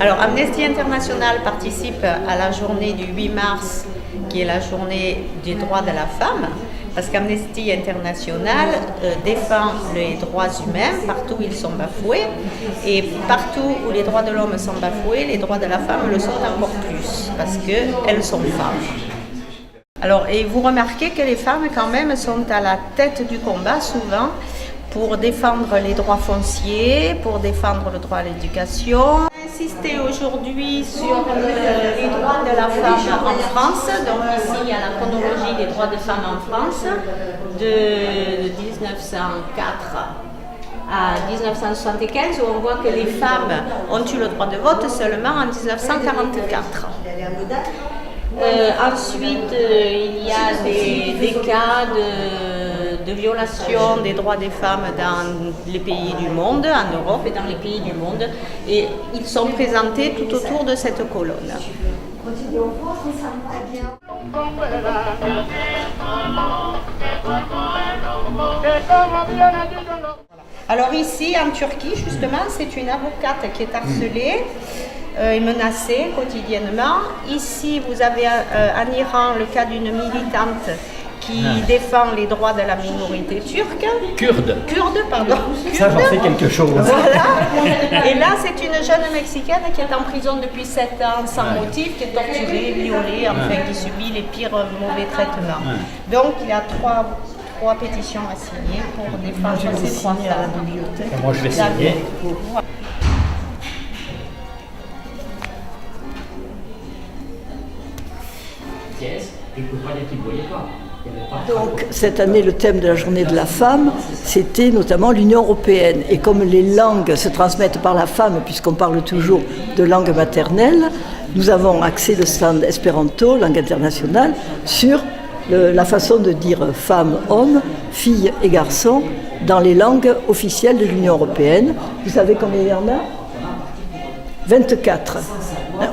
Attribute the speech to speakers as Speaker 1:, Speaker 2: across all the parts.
Speaker 1: Alors Amnesty International participe à la journée du 8 mars, qui est la journée des droits de la femme, parce qu'Amnesty International défend les droits humains partout où ils sont bafoués, et partout où les droits de l'homme sont bafoués, les droits de la femme le sont encore plus, parce qu'elles sont femmes. Alors, et vous remarquez que les femmes quand même sont à la tête du combat souvent, pour défendre les droits fonciers, pour défendre le droit à l'éducation. Insister aujourd'hui sur les droits de la femme en France. Donc ici, il y a la chronologie des droits de femmes en France de 1904 à 1975, où on voit que les femmes ont eu le droit de vote seulement en 1944. Ensuite, il y a des cas de violation des droits des femmes dans les pays du monde, en Europe et dans les pays du monde, et ils sont présentés tout autour de cette colonne. Alors ici, en Turquie, justement, c'est une avocate qui est harcelée et menacée quotidiennement. Ici, vous avez en Iran le cas d'une militante qui défend les droits de la minorité turque.
Speaker 2: Kurde,
Speaker 1: pardon.
Speaker 2: Ça, j'en sais quelque chose.
Speaker 1: Voilà. Et là, c'est une jeune Mexicaine qui est en prison depuis 7 ans sans motif, qui est torturée, violée, enfin, qui subit les pires mauvais traitements. Donc, il y a trois pétitions à signer pour défendre ces droits à la bibliothèque.
Speaker 2: Moi, je vais signer.
Speaker 3: Donc cette année, le thème de la journée de la femme, c'était notamment l'Union européenne. Et comme les langues se transmettent par la femme, puisqu'on parle toujours de langue maternelle, nous avons axé le stand espéranto, langue internationale, sur la façon de dire femme, homme, fille et garçon dans les langues officielles de l'Union européenne. Vous savez combien il y en a ? 24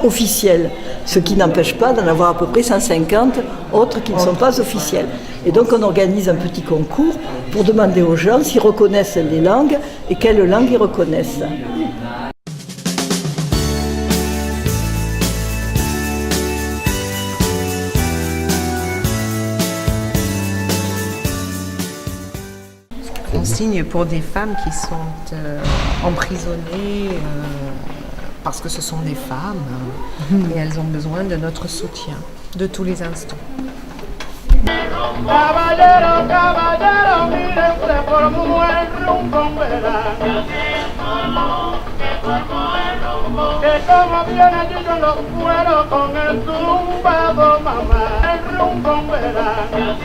Speaker 3: officielles, ce qui n'empêche pas d'en avoir à peu près 150 autres qui ne sont pas officielles. Et donc on organise un petit concours pour demander aux gens s'ils reconnaissent les langues et quelles langues ils reconnaissent.
Speaker 4: On signe pour des femmes qui sont emprisonnées parce que ce sont des femmes et elles ont besoin de notre soutien de tous les instants.
Speaker 5: Caballero, caballero, mire usted como el rumbo verano. Que como viene yo no puedo con el tumbado mamá. El rumbo verano.